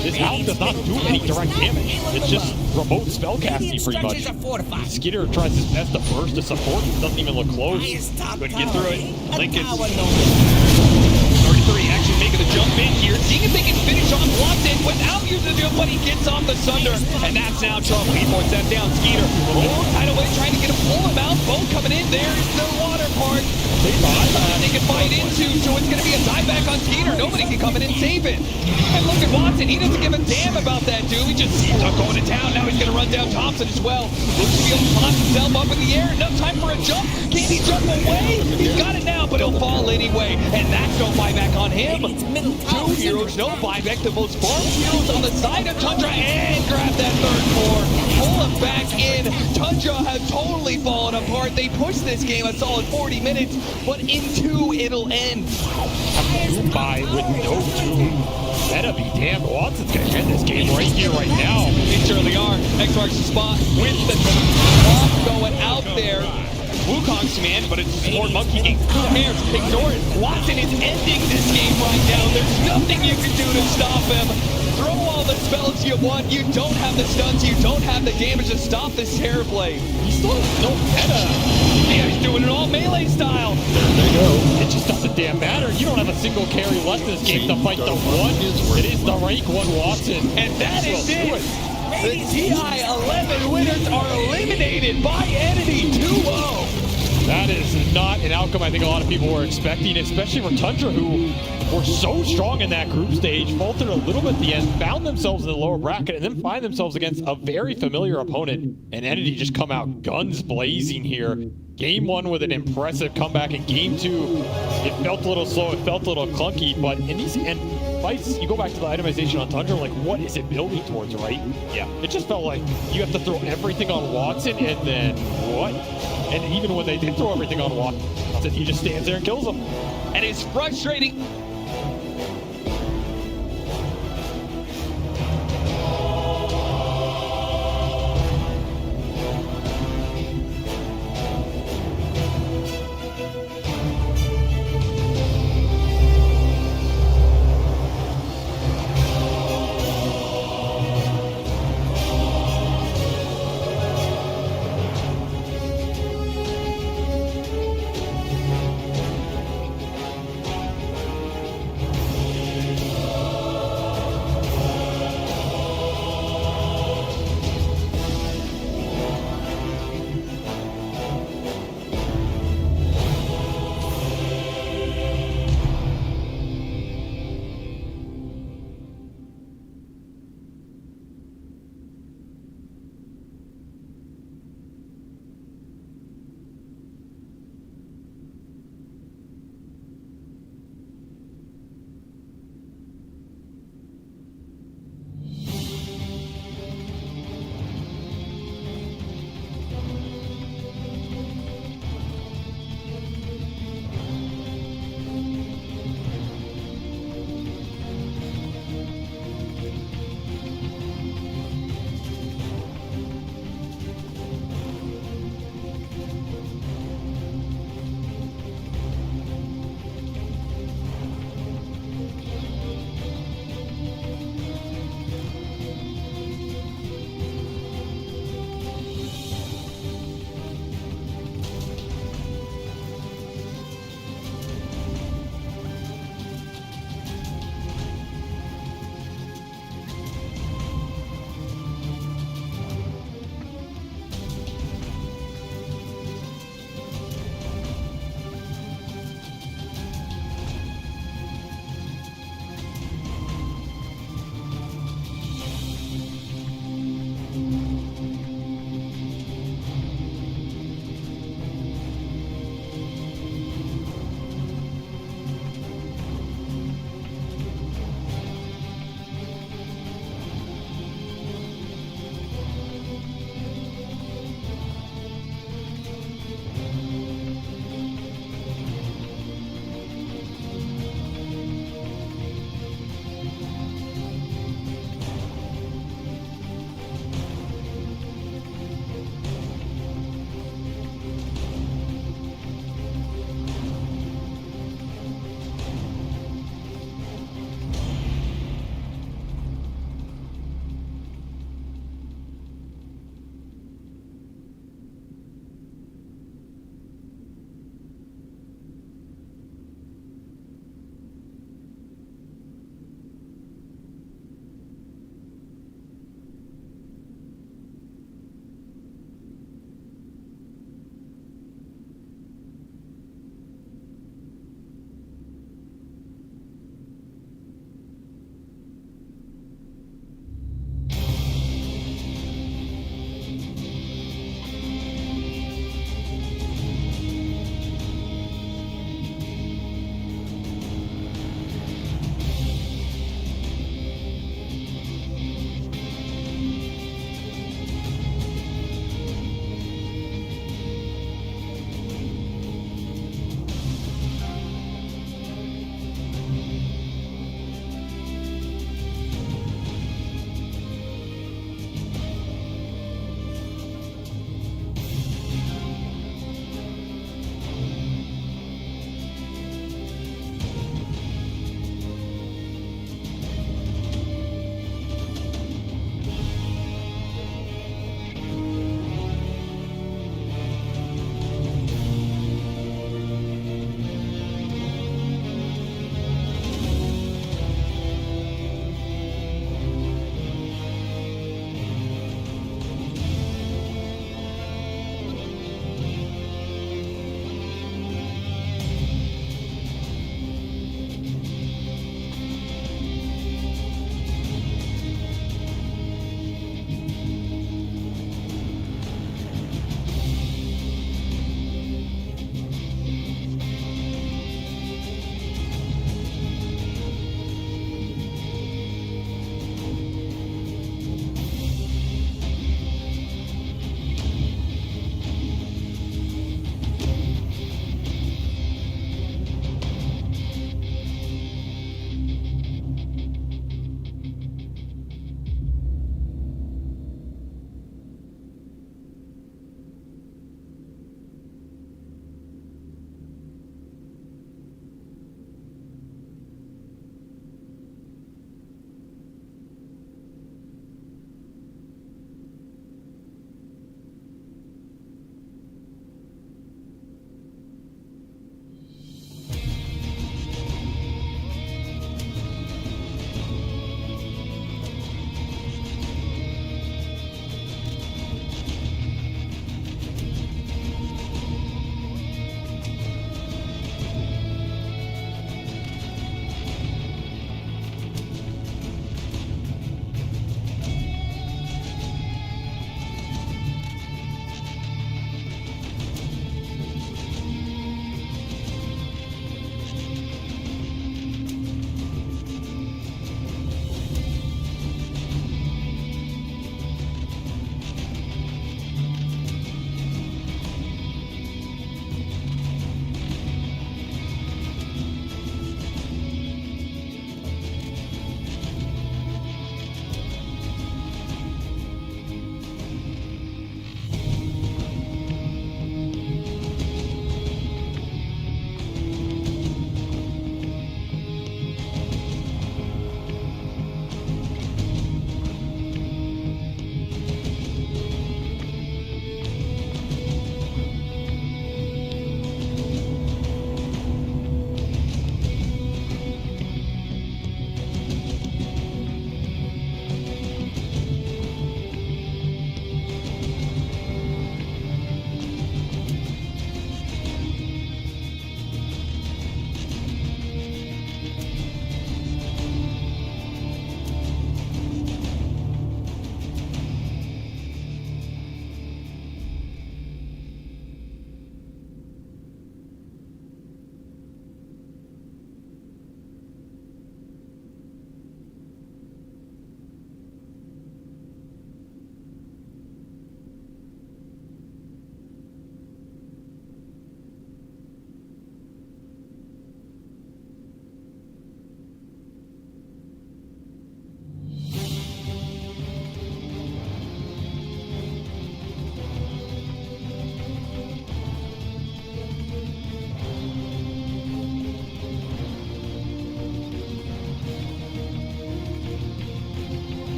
This house does not do any direct damage. It's just remote spellcasting pretty much. Skitter tries his best to burst to support. Doesn't even look close. Couldn't get through it. Lincoln. 33 actually making the jump in here, seeing if they can finish on Watson without using the jump, but he gets off the Sunder, and that's now trouble. He forced that down. Skeeter, away, trying to get him, pull him out. Bone coming in. There's the water part. They can fight into, so it's going to be a tie back on Skeeter. Nobody can come in and save it. And look at Watson. He doesn't give a damn about that, dude. He just ends up going to town. Now he's going to run down Thompson as well. Looks to be able to toss himself up in the air. Enough time for a jump. Can he jump away? He's got it now, but he'll fall anyway. And that's no buyback on him. 2 heroes, no buyback. The most farmed heroes on the side of Tundra, and grab that third core. Pull him back in. Tundra has totally fallen apart. They pushed this game a solid 40 minutes, but in 2 it'll end. By with no Doom. Better be damned. Watson's going to end this game right here, right now. They surely are. X marks the spot with the clock going out there. Wukong's command, but it's more Monkey King. Who cares? Ignore it. Watson is ending this game right now. There's nothing you can do to stop him. Throw all the spells you want. You don't have the stuns. You don't have the damage to stop this Terror Blade. He's still no meta. Yeah, he's doing it all melee style. There you go. It just doesn't damn matter. You don't have a single carry left in this game to fight the one. It is the rank 1 Watson. And that is it. The TI11 winners are eliminated by Entity 2-0. That is not an outcome I think a lot of people were expecting, especially for Tundra, who were so strong in that group stage, faltered a little bit at the end, found themselves in the lower bracket, and then find themselves against a very familiar opponent. And Entity just come out guns blazing here. Game 1 with an impressive comeback. In Game 2, it felt a little slow, it felt a little clunky, but in these fights, you go back to the itemization on Tundra, like, what is it building towards, right? Yeah. It just felt like you have to throw everything on Watson, and then what? And even when they did throw everything on Watson, he just stands there and kills them. And it's frustrating.